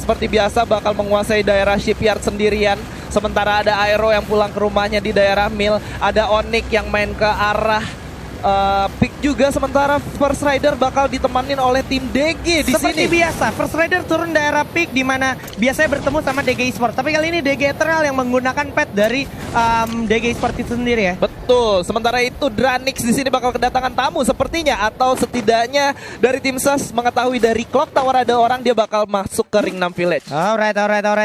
seperti biasa bakal menguasai daerah shipyard sendirian. Sementara ada Aero yang pulang ke rumahnya di daerah Mill. Ada Onyx yang main ke arah pick juga, sementara First Rider bakal ditemanin oleh tim DG di Seperti sini. biasa, First Rider turun daerah pick di mana biasanya bertemu sama DG Esports. Tapi kali ini DG Eternal yang menggunakan pet dari DG Esports itu sendiri ya. Betul, sementara itu Dranix di sini bakal kedatangan tamu sepertinya, atau setidaknya dari tim SAS mengetahui dari Clock Tower ada orang, dia bakal masuk ke Ring 6 Village. Alright.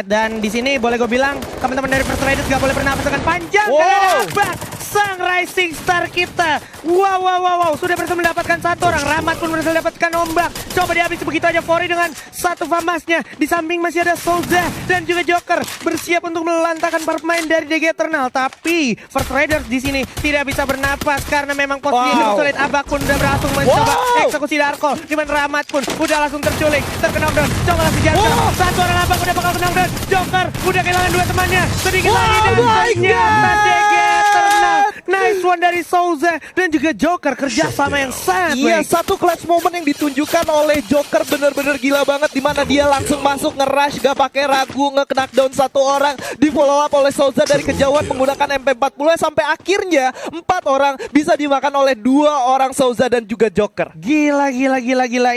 Dan di sini boleh gue bilang teman-teman dari First Riders gak boleh bernapas dengan panjang. Wow. Karena apa? Sang Rising Star kita. Wow. Sudah berhasil mendapatkan satu orang. Rahmat pun berhasil mendapatkan ombak. Coba dihabis begitu aja Fori dengan satu famasnya. Di samping masih ada Souza dan juga Joker bersiap untuk melantahkan para pemain dari DG Eternal. Tapi First Riders di sini tidak bisa bernapas karena memang posisinya cukup sulit. Abak pun udah berhasil mencoba eksekusi Darkol. Dimana Rahmat pun udah langsung terculik, terkena down. Coba langsung jatuh. Satu orang Abak udah bakal kena down. Joker udah kehilangan dua temannya. Sedikit lagi dan ternyata DG Eternal. Nice one dari Souza dan juga Joker, kerjasama yang sangat Iya, baik. satu clutch moment yang ditunjukkan oleh Joker bener-bener gila banget, dimana dia langsung masuk nge-rush gak pakai ragu, nge-knockdown satu orang, di follow up oleh Souza dari kejauhan menggunakan MP40 sampai akhirnya 4 orang bisa dimakan oleh 2 orang Souza dan juga Joker. Gila.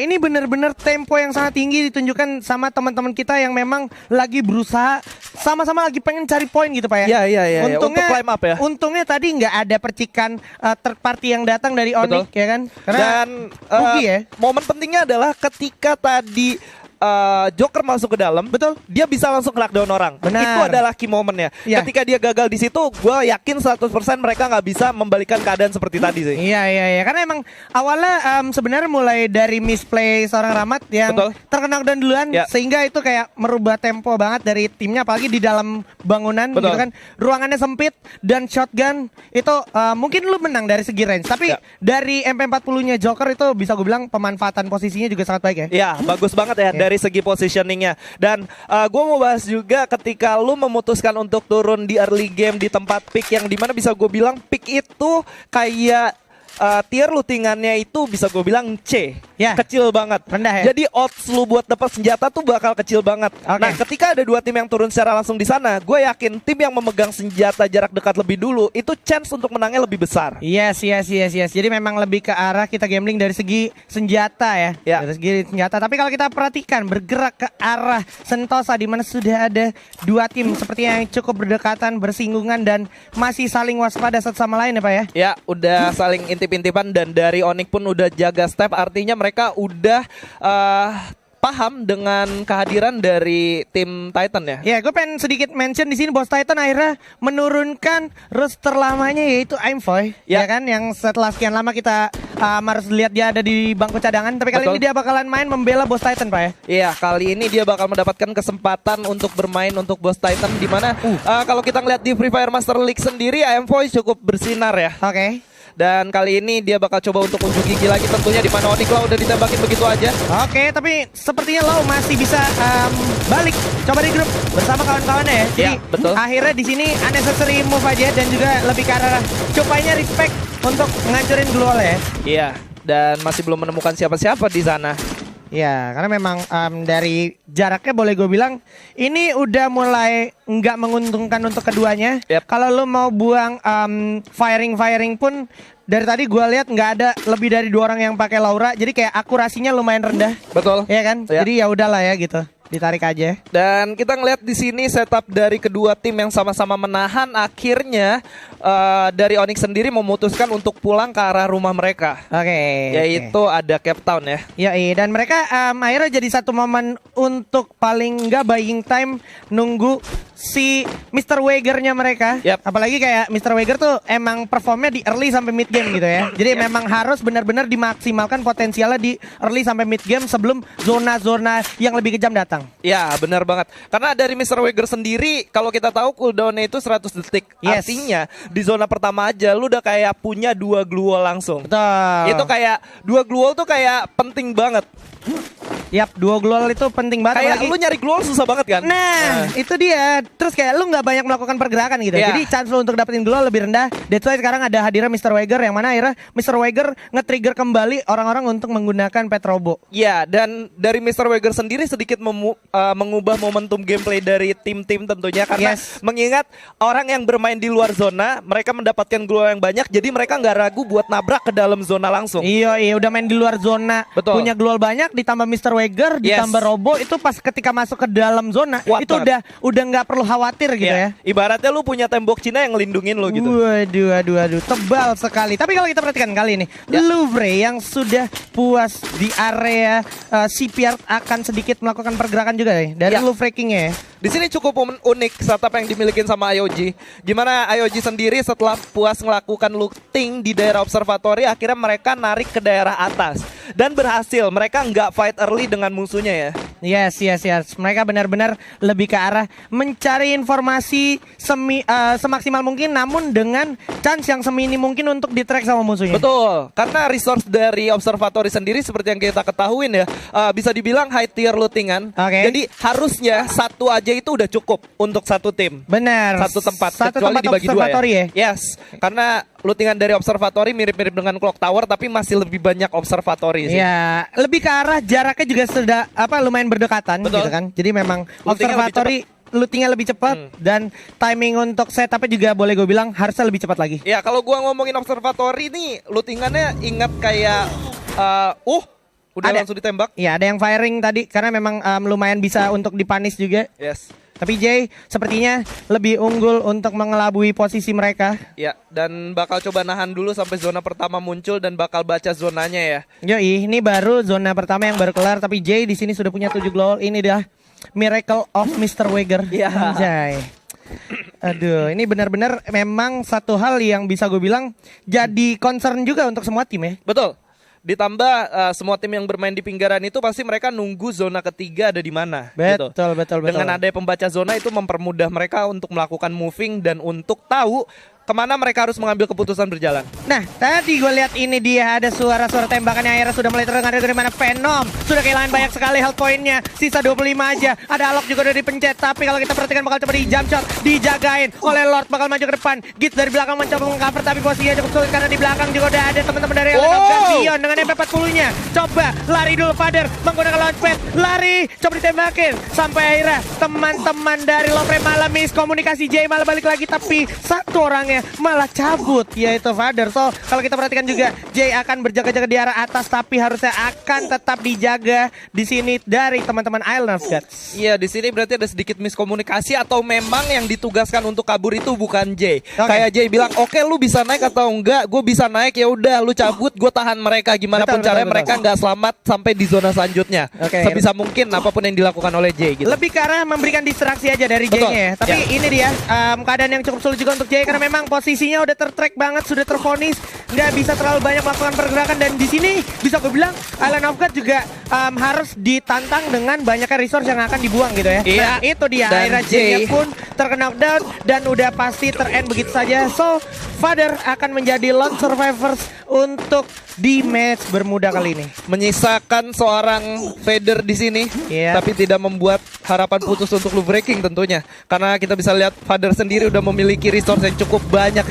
Ini bener-bener tempo yang sangat tinggi ditunjukkan sama teman-teman kita yang memang lagi berusaha sama-sama lagi pengen cari poin gitu Pak ya. Iya. Untuk climb up ya. Untungnya tadi nggak ada percikan third party yang datang dari Onyx ya kan. Dan rugi ya. momen pentingnya adalah ketika tadi Joker masuk ke dalam, betul, dia bisa langsung knockdown orang. Benar. Itu adalah key momennya. Ya. Ketika dia gagal di situ, gue yakin 100% mereka nggak bisa membalikan keadaan seperti tadi sih. Iya. Karena emang awalnya sebenarnya mulai dari misplay seorang Rahmat yang terkena knockdown duluan, sehingga itu kayak merubah tempo banget dari timnya, apalagi di dalam bangunan gitu kan. Ruangannya sempit dan shotgun itu mungkin lu menang dari segi range, tapi dari MP40-nya Joker itu bisa gue bilang pemanfaatan posisinya juga sangat baik ya. Iya, bagus banget ya dari segi positioningnya. Dan gue mau bahas juga ketika lu memutuskan untuk turun di early game di tempat pick yang dimana bisa gue bilang pick itu kayak tier lootingannya itu bisa gue bilang C, kecil banget, rendah ya. Jadi odds lu buat dapat senjata tuh bakal kecil banget. Nah, ketika ada 2 tim yang turun secara langsung di sana, gue yakin tim yang memegang senjata jarak dekat lebih dulu itu chance untuk menangnya lebih besar. Yes. Jadi memang lebih ke arah kita gambling dari segi senjata ya. Dari segi senjata. Tapi kalau kita perhatikan bergerak ke arah Sentosa di mana sudah ada 2 tim seperti yang cukup berdekatan, bersinggungan dan masih saling waspada satu sama lain ya Pak ya. Ya, udah saling intip-intipan dan dari Onyx pun udah jaga step, artinya mereka udah paham dengan kehadiran dari tim Titan ya. Ya, gue pengen sedikit mention di sini Bos Titan akhirnya menurunkan roster lamanya yaitu Aimfoy, ya kan, yang setelah sekian lama kita harus lihat dia ada di bangku cadangan, tapi kali ini dia bakalan main membela Bos Titan Pak ya. Iya, kali ini dia bakal mendapatkan kesempatan untuk bermain untuk Bos Titan, di mana kalau kita ngeliat di Free Fire Master League sendiri Aimfoy cukup bersinar ya. Oke. Dan kali ini dia bakal coba untuk unjuk gigi lagi tentunya, di mana Onyx udah ditembakin begitu aja. Oke, tapi sepertinya Lau masih bisa balik coba di grup bersama kawan-kawannya ya. Jadi betul. Akhirnya di sini unnecessary move aja dan juga lebih ke arah cupainya respect untuk ngancurin Global ya. Iya, dan masih belum menemukan siapa-siapa di sana. Ya, karena memang dari jaraknya boleh gue bilang ini udah mulai nggak menguntungkan untuk keduanya. Kalau lo mau buang firing pun dari tadi gue lihat nggak ada lebih dari 2 orang yang pakai Laura, jadi kayak akurasinya lumayan rendah. Betul. Iya kan? Jadi ya udahlah ya gitu. Ditarik aja. Dan kita ngeliat di sini setup dari kedua tim yang sama-sama menahan, akhirnya dari Onyx sendiri memutuskan untuk pulang ke arah rumah mereka. Yaitu ada Cape Town ya. Dan mereka akhirnya jadi satu momen untuk paling nggak buying time nunggu si Mr. Wager-nya mereka. Apalagi kayak Mr. Wager tuh emang performnya di early sampai mid game gitu ya. Jadi memang harus benar-benar dimaksimalkan potensialnya di early sampai mid game sebelum zona-zona yang lebih kejam datang. Ya, benar banget. Karena dari Mr. Wager sendiri, kalau kita tahu cooldown-nya itu 100 detik. Artinya di zona pertama aja lu udah kayak punya 2 glue wall langsung. Betul. Itu kayak 2 glue wall tuh kayak penting banget. Yap, duo global itu penting banget. Kayak lu nyari global susah banget kan? Nah, itu dia. Terus kayak lu nggak banyak melakukan pergerakan gitu. Iya. Jadi chance lu untuk dapetin global lebih rendah. That's why sekarang ada hadirnya Mr. Weiger yang mana akhirnya Mr. Weiger nge-trigger kembali orang-orang untuk menggunakan Petrobo. Ya, dan dari Mr. Weiger sendiri sedikit mengubah momentum gameplay dari tim-tim tentunya karena Yes. mengingat orang yang bermain di luar zona, mereka mendapatkan global yang banyak, jadi mereka nggak ragu buat nabrak ke dalam zona langsung. Iya, udah main di luar zona, Betul. punya global banyak, ditambah Mr. Weiger, Yes. ditambah Robo, itu pas ketika masuk ke dalam zona, Kuat itu banget. udah nggak perlu khawatir gitu ya. Ibaratnya lu punya tembok Cina yang ngelindungin lu gitu. Waduh, tebal sekali. Tapi kalau kita perhatikan kali ini, Ya. Louvre yang sudah puas di area CPR akan sedikit melakukan pergerakan juga nih dari Ya. Louvre King-nya ya. Di sini cukup unik setup yang dimiliki sama IOG. Gimana IOG sendiri setelah puas melakukan looting di daerah observatory, akhirnya mereka narik ke daerah atas dan berhasil. Mereka nggak fight early dengan musuhnya ya. Yes. Mereka benar-benar lebih ke arah mencari informasi semaksimal mungkin, namun dengan chance yang semini mungkin untuk di-track sama musuhnya. Betul, karena resource dari observatory sendiri seperti yang kita ketahuin ya, bisa dibilang high tier lootingan. Oke. Jadi harusnya satu aja itu udah cukup untuk satu tim. Benar. Satu tempat, Satu kecuali tempat dibagi dua observatory ya. Yes, karena lootingan dari observatory mirip-mirip dengan clock tower, tapi masih lebih banyak observatory sih. Ya, lebih ke arah jaraknya juga sudah lumayan berdekatan Betul. gitu kan. Jadi memang Lootingnya observatory lootingnya lebih cepat dan timing untuk setupnya juga boleh gue bilang harusnya lebih cepat lagi. Ya, kalau gua ngomongin observatory nih, lootingannya ingat kayak udah Ada. langsung ditembak. Ya, ada yang firing tadi karena memang lumayan bisa untuk dipanis juga. Yes. Tapi Jay sepertinya lebih unggul untuk mengelabui posisi mereka. Ya, dan bakal coba nahan dulu sampai zona pertama muncul dan bakal baca zonanya ya. Yoi, ini baru zona pertama yang baru kelar, tapi Jay di sini sudah punya 7 global. Ini dah Miracle of Mr. Weiger. Iya. Anjay. Aduh, ini benar-benar memang satu hal yang bisa gue bilang jadi concern juga untuk semua tim ya. Betul. Ditambah semua tim yang bermain di pinggiran itu pasti mereka nunggu zona ketiga ada di mana. Betul. Dengan adanya pembaca zona itu mempermudah mereka untuk melakukan moving dan untuk tahu kemana mereka harus mengambil keputusan berjalan. Nah, tadi gue lihat ini dia ada suara-suara tembakan yang akhirnya sudah mulai terdengar dari mana. Venom sudah kehilangan banyak sekali health point-nya. Sisa 25 aja. Ada Alok juga udah dipencet. Tapi kalau kita perhatikan bakal coba di jump shot. Dijagain oleh Lord, bakal maju ke depan. Git dari belakang mencoba mengcover, tapi posisinya cukup sulit karena di belakang juga udah ada teman-teman dari Zion dengan MP40-nya. Coba lari dulu Father menggunakan launchpad. Lari, coba ditembakin. Sampai akhirnya teman-teman dari Louvre malah miskomunikasi. Jay malah balik lagi, tapi satu orangnya malah cabut, yaitu Father. So kalau kita perhatikan juga Jay akan berjaga-jaga di arah atas, tapi harusnya akan tetap dijaga di sini dari teman-teman Island of Gods. Iya, di sini berarti ada sedikit miskomunikasi atau memang yang ditugaskan untuk kabur itu bukan Jay. Oke. Kayak Jay bilang, "Oke, lu bisa naik atau enggak? Gue bisa naik, ya udah lu cabut, gue tahan mereka gimana pun Betul, caranya betul. mereka nggak selamat sampai di zona selanjutnya." Oke. Sebisa mungkin apapun yang dilakukan oleh Jay gitu. Lebih ke arah memberikan distraksi aja dari Betul. Jay-nya ya. Tapi Ya. ini dia keadaan yang cukup sulit juga untuk Jay karena memang posisinya udah tertrack banget, sudah terfonis, nggak bisa terlalu banyak melakukan pergerakan. Dan di sini bisa gue bilang Island of God juga harus ditantang dengan banyaknya resource yang akan dibuang gitu ya. Iya. Nah, itu dia Dan akhirnya Jay Jay pun terkena knockdown dan udah pasti ter-end begitu saja. So Father akan menjadi lone survivors untuk di match bermuda kali ini. Menyisakan seorang Vader di sini, Iya. tapi tidak membuat harapan putus untuk Louvre King tentunya. Karena kita bisa lihat Vader sendiri udah memiliki resource yang cukup banyak.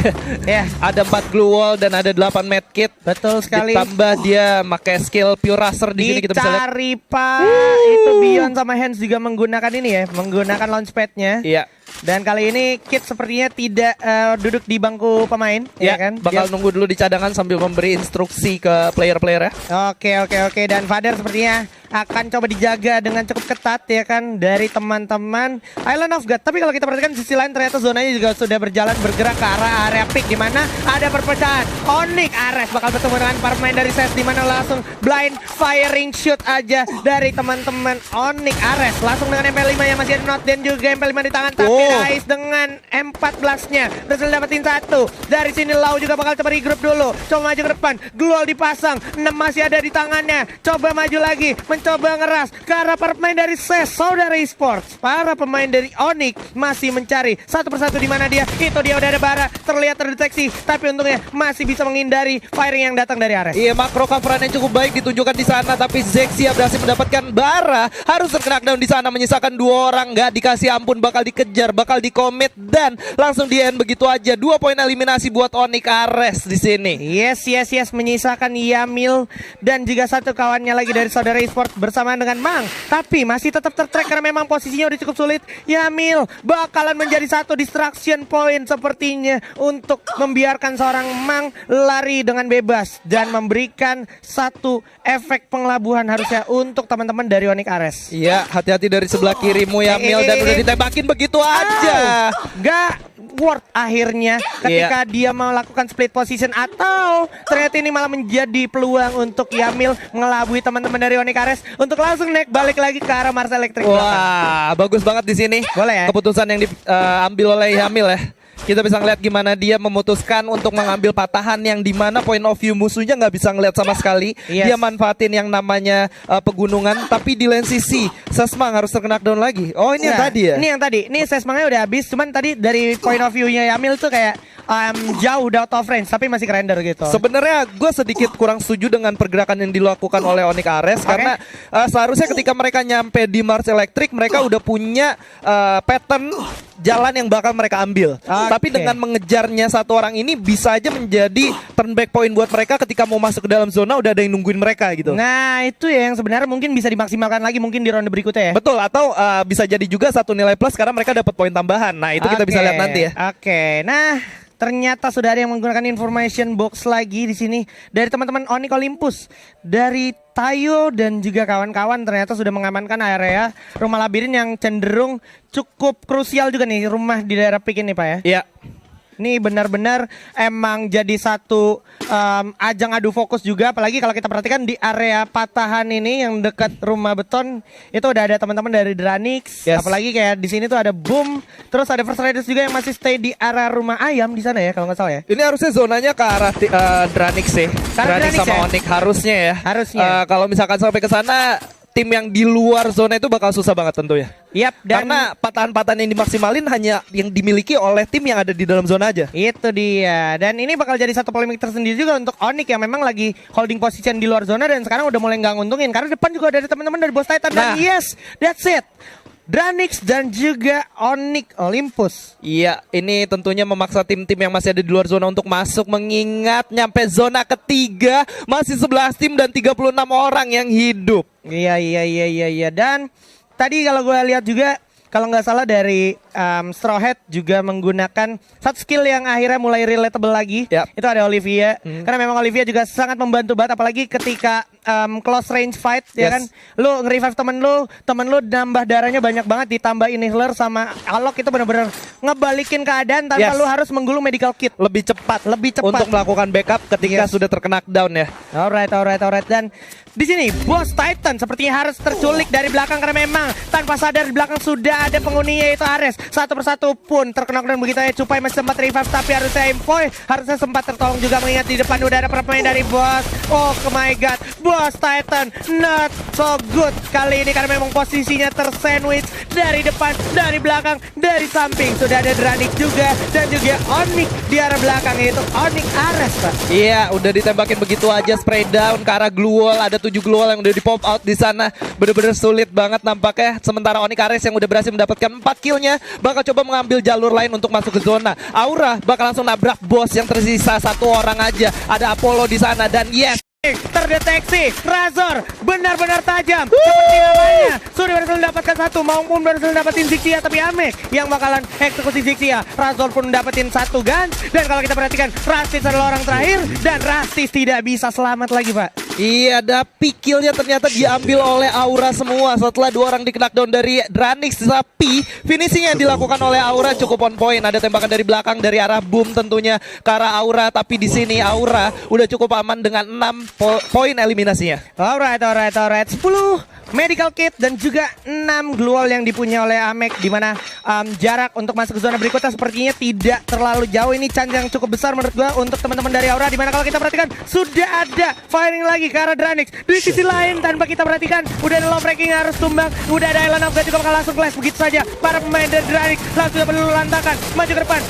Ya. Ada 4 glue wall dan ada 8 medkit. Betul sekali. Ditambah dia pakai skill Pure Racer di sini kita bisa lihat. Dicari Pak. Itu Beyond sama Hands juga menggunakan ini ya, menggunakan launchpad-nya. Iya. Dan kali ini Kit sepertinya tidak duduk di bangku pemain, Ya, ya kan? bakal nunggu dulu di cadangan sambil memberi instruksi ke player-player ya. Oke. Dan Father sepertinya akan coba dijaga dengan cukup ketat ya kan dari teman-teman Island of God. Tapi kalau kita perhatikan sisi lain ternyata zonanya juga sudah berjalan bergerak ke arah area pick di mana ada perpecahan. Onyx Ares bakal bertemu dengan para pemain dari SES di mana langsung blind firing shoot aja dari teman-teman Onyx Ares. Langsung dengan MP5 yang masih ada not dan juga MP5 di tangan, tapi Tapi Rais dengan M14-nya berhasil dapetin satu. Dari sini Lau juga bakal coba regroup dulu. Coba maju ke depan. Glual dipasang. 6 masih ada di tangannya. Coba maju lagi. Mencoba ngeras ke arah para pemain dari SES Saudara Esports. Para pemain dari Onyx masih mencari satu persatu di mana dia. Itu dia udah ada Bara. Terlihat terdeteksi. Tapi untungnya masih bisa menghindari firing yang datang dari Ares. Iya, makro coveran yang cukup baik ditunjukkan di sana, tapi Zexia berhasil mendapatkan Bara. Harus terkena di sana, menyisakan 2 orang. Nggak dikasih ampun, bakal dikejar, bakal dikomit, dan langsung di end begitu aja. 2 poin eliminasi buat Onyx Ares di sini. Yes, menyisakan Yamil dan juga satu kawannya lagi dari Saudara Esports bersamaan dengan Mang. Tapi masih tetap tertrack karena memang posisinya udah cukup sulit. Yamil bakalan menjadi satu distraction point sepertinya untuk membiarkan seorang Mang lari dengan bebas dan memberikan satu efek pengelabuhan harusnya untuk teman-teman dari Onyx Ares. Iya, hati-hati dari sebelah kirimu Yamil, dan udah ditembakin begitu aja. Gak worth akhirnya ketika dia melakukan split position, atau ternyata ini malah menjadi peluang untuk Yamil mengelabui teman-teman dari Onyx Ares untuk langsung naik balik lagi ke arah Mars Electric. Wah, bagus banget di sini. Boleh ya? Keputusan yang diambil oleh Yamil ya. Kita bisa ngeliat gimana dia memutuskan untuk mengambil patahan yang dimana point of view musuhnya nggak bisa ngeliat sama sekali. Yes. Dia manfaatin yang namanya pegunungan, tapi di lain sisi Sesmang harus terkena down lagi. Oh, ini yang tadi ya? Ini yang tadi. Ini Sesmangnya udah habis, cuman tadi dari point of view-nya Yamil tuh kayak jauh udah out of range, tapi masih kerender gitu. Sebenarnya gue sedikit kurang setuju dengan pergerakan yang dilakukan oleh Onyx Ares, karena seharusnya ketika mereka nyampe di Mars Electric, mereka udah punya pattern jalan yang bakal mereka ambil. Tapi dengan mengejarnya satu orang ini bisa aja menjadi turn back point buat mereka ketika mau masuk ke dalam zona, udah ada yang nungguin mereka gitu. Nah, itu ya yang sebenarnya mungkin bisa dimaksimalkan lagi mungkin di ronde berikutnya ya. Betul, atau bisa jadi juga satu nilai plus karena mereka dapat poin tambahan. Nah, itu kita bisa lihat nanti ya. Oke. Nah, ternyata sudah ada yang menggunakan information box lagi di sini dari teman-teman Onyx Olympus, dari Tayo dan juga kawan-kawan ternyata sudah mengamankan area rumah labirin yang cenderung cukup krusial juga nih, rumah di daerah Pik ini Pak ya. Iya. Ini benar-benar emang jadi satu ajang adu fokus juga, apalagi kalau kita perhatikan di area patahan ini yang dekat rumah beton itu udah ada teman-teman dari Dranix. Yes. Apalagi kayak di sini tuh ada Boom, terus ada First Riders juga yang masih stay di area rumah ayam di sana ya kalau nggak salah ya. Ini harusnya zonanya ke arah Dranix sih. Dranix sama ya? Onyx harusnya ya. Harusnya. Kalau misalkan sampai ke sana, tim yang di luar zona itu bakal susah banget tentunya. Yap, dan karena patahan-patahan yang dimaksimalin hanya yang dimiliki oleh tim yang ada di dalam zona aja. Itu dia. Dan ini bakal jadi satu polemik tersendiri juga untuk Onyx yang memang lagi holding position di luar zona dan sekarang udah mulai nggak nguntungin karena depan juga ada teman-teman dari Boss Titan. Dan yes, that's it. Dranix dan juga Onyx Olympus. Iya, ini tentunya memaksa tim-tim yang masih ada di luar zona untuk masuk, mengingat nyampe zona ketiga masih 11 tim dan 36 orang yang hidup. Iya. Dan tadi kalau gue lihat juga, kalau nggak salah dari Straw Hat juga menggunakan satu skill yang akhirnya mulai relatable lagi. Yep. Itu ada Olivia. Karena memang Olivia juga sangat membantu banget, apalagi ketika close range fight, ya kan. Lu nge-revive temen lu nambah darahnya banyak banget, ditambah inhaler sama Alok, itu benar-benar ngebalikin keadaan tanpa lu harus menggulung medical kit. Lebih cepat untuk melakukan backup ketika sudah terkena down ya. Alright. Dan di sini Boss Titan sepertinya harus terculik dari belakang karena memang tanpa sadar di belakang sudah ada penghuninya yaitu Ares. Satu persatu pun terkena dan begitu ya. Cupai masih sempat revive, tapi harusnya Empoy harusnya sempat tertolong juga, mengingat di depan udah ada pemain dari Boss. Oh my god, Boss Titan not so good kali ini karena memang posisinya tersandwich dari depan, dari belakang, dari samping. Sudah ada Dranix juga dan juga Onyx di arah belakang, yaitu Onyx Ares Pak. Iya, udah ditembakin begitu aja, spray down ke arah glue wall. Ada 7 glue wall yang udah di pop out di sana. Bener-bener sulit banget nampaknya. Sementara Onyx Ares yang udah berhasil mendapatkan 4 killnya bakal coba mengambil jalur lain untuk masuk ke zona. Aura bakal langsung nabrak Boss yang tersisa satu orang aja. Ada Apollo di sana dan yes, terdeteksi. Razor benar-benar tajam seperti namanya. Sudah berhasil mendapatkan satu, maupun berhasil mendapatkan Zixia, tapi Amek yang bakalan eksekusi Zixia. Razor pun mendapatkan satu gun. Dan kalau kita perhatikan, Rastis adalah orang terakhir dan Rastis tidak bisa selamat lagi Pak. Iya, tapi killnya ternyata diambil oleh Aura semua setelah 2 orang di knockdown dari Dranix. Tapi finishing yang dilakukan oleh Aura cukup on point. Ada tembakan dari belakang dari arah Boom tentunya ke arah Aura. Tapi di sini Aura udah cukup aman dengan 6 poin eliminasinya. Alright. 10 medical kit dan juga 6 glue wall yang dipunya oleh Amek, di mana jarak untuk masuk ke zona berikutnya sepertinya tidak terlalu jauh. Ini chance yang cukup besar menurut gua untuk teman-teman dari Aura, di mana kalau kita perhatikan sudah ada firing lagi ke arah Dranix. Di sisi lain tanpa kita perhatikan udah ada love breaking harus tumbang, udah ada Island of God juga bakal langsung clash begitu saja. Para pemain dari Dranix langsung perlu lantakan maju ke depan,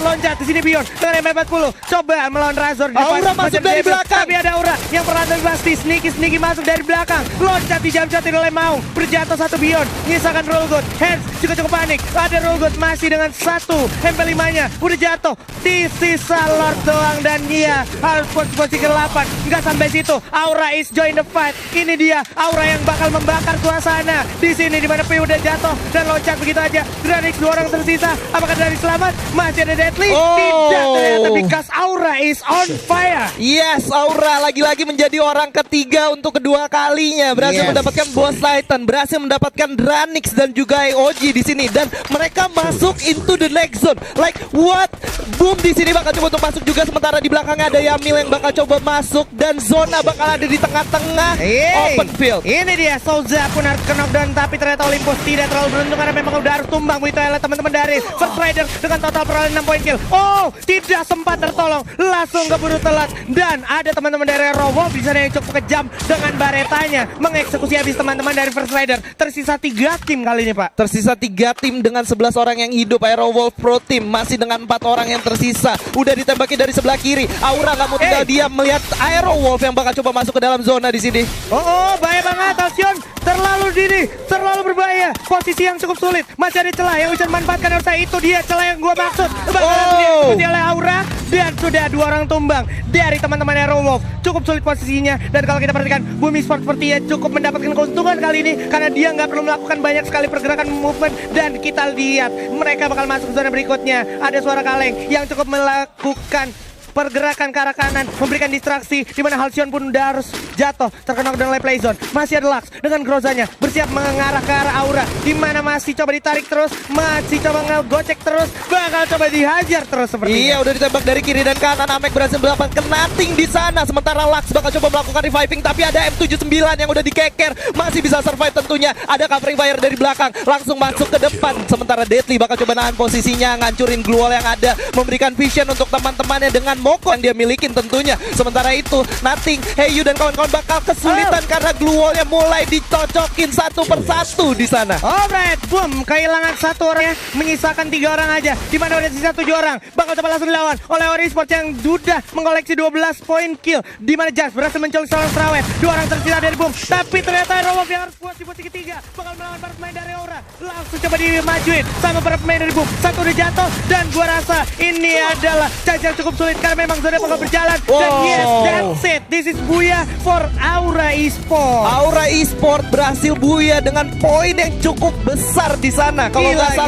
loncat di sini Beyond dengan M40 coba melawan Razor di depan. Aura masuk dari belakang, tapi ada Aura yang perlahan pasti sneaky masuk dari belakang, loncat di jam tidak oleh mau berjatuh satu Beyond, nyisakan Rollgood. Hands juga cukup panik, ada Rollgood masih dengan 1 MP5 nya udah jatuh, di sisa Lord doang dan dia harus posisi ke-8. Nggak sampai situ, Aura is join the fight. Ini dia Aura yang bakal membakar suasana di sini, di mana P udah jatuh dan loncat begitu aja. Dranix 2 orang tersisa, apakah Dranix selamat? Masih ada Deadly? Tidak ternyata, because Aura is on fire. Yes, Aura lagi-lagi menjadi orang ketiga untuk kedua kalinya, berhasil mendapatkan Boss Titan, berhasil mendapatkan Dranix dan juga EOG di sini, dan mereka masuk into the next zone. Like what? Boom di sini bakal coba untuk masuk juga, sementara di belakangnya ada Yamil yang bakal coba masuk dan zona bakal ada di tengah-tengah open field. Ini dia Souza pun harus ke knockdown, tapi ternyata Olympus tidak terlalu beruntung karena memang udah harus tumbang begitu oleh teman-teman dari First Rider dengan total perolehan 6 poin kill. Oh, tidak sempat tertolong, langsung keburu telat, dan ada teman-teman dari Rowo di sana yang cukup kejam dengan baretanya mengeksekusi habis teman-teman dari First Rider. Tersisa 3 tim kali ini, Pak. Tersisa 3 tim dengan 11 orang yang hidup. Aerowolf Pro Team masih dengan 4 orang yang tersisa. Udah ditembaki dari sebelah kiri. Aura nggak mau tinggal diam melihat Aerowolf yang bakal coba masuk ke dalam zona di sini. Oh, bahaya banget Alcyon, terlalu dini, terlalu berbahaya. Posisi yang cukup sulit, masih ada celah yang bisa dimanfaatkan Ursa. Itu dia celah yang gua maksud. Bakalan diikuti oleh Aura, dan sudah 2 orang tumbang dari teman-teman Aerowolf. Cukup sulit posisinya, dan kalau kita perhatikan Bumi Sport sepertinya cukup mendapatkan keuntungan kali ini karena dia nggak perlu melakukan banyak sekali pergerakan movement, dan kita lihat mereka bakal masuk ke zona berikutnya. Ada suara kaleng yang cukup melakukan pergerakan ke arah kanan, memberikan distraksi, di mana Halcyon pun udah harus jatuh terkena dan oleh Playzone. Masih ada Lux dengan Grozanya bersiap mengarah ke arah Aura, di mana masih coba ditarik terus, masih coba ngegocek terus, bakal coba dihajar terus sepertinya. Iya, udah ditembak dari kiri dan kanan. Amek berhasil mendapatkan nothing di sana, sementara Lux bakal coba melakukan reviving, tapi ada M79 yang udah dikeker, masih bisa survive tentunya. Ada covering fire dari belakang, langsung masuk ke depan, sementara Deadly bakal coba nahan posisinya, ngancurin glue wall yang ada, memberikan vision untuk teman-temannya dengan Moko yang dia milikin tentunya. Sementara itu Nothing, Heyu dan kawan-kawan bakal kesulitan karena glue wall-nya mulai dicocokin satu persatu di sana. Alright, boom, kehilangan 1 orang, menyisakan 3 orang aja, di mana udah sisa 7 orang. Bakal coba langsung dilawan oleh Ori Sports yang sudah mengoleksi 12 poin kill, di mana Jazz berhasil mencolok seorang Strawet. 2 orang tersisa dari Boom, tapi ternyata Rowof yang harus puas di posisi ketiga, bakal melawan para pemain dari Aura. Langsung coba dimajuin sama para pemain dari Boom. 1 udah jatuh, dan gua rasa ini adalah chance yang cukup sulit karena memang zona bakal berjalan. Dan yes, that's it. This is Booyah for Aura Esports. Aura Esports berhasil Booyah dengan poin yang cukup besar di sana. Kalau nggak salah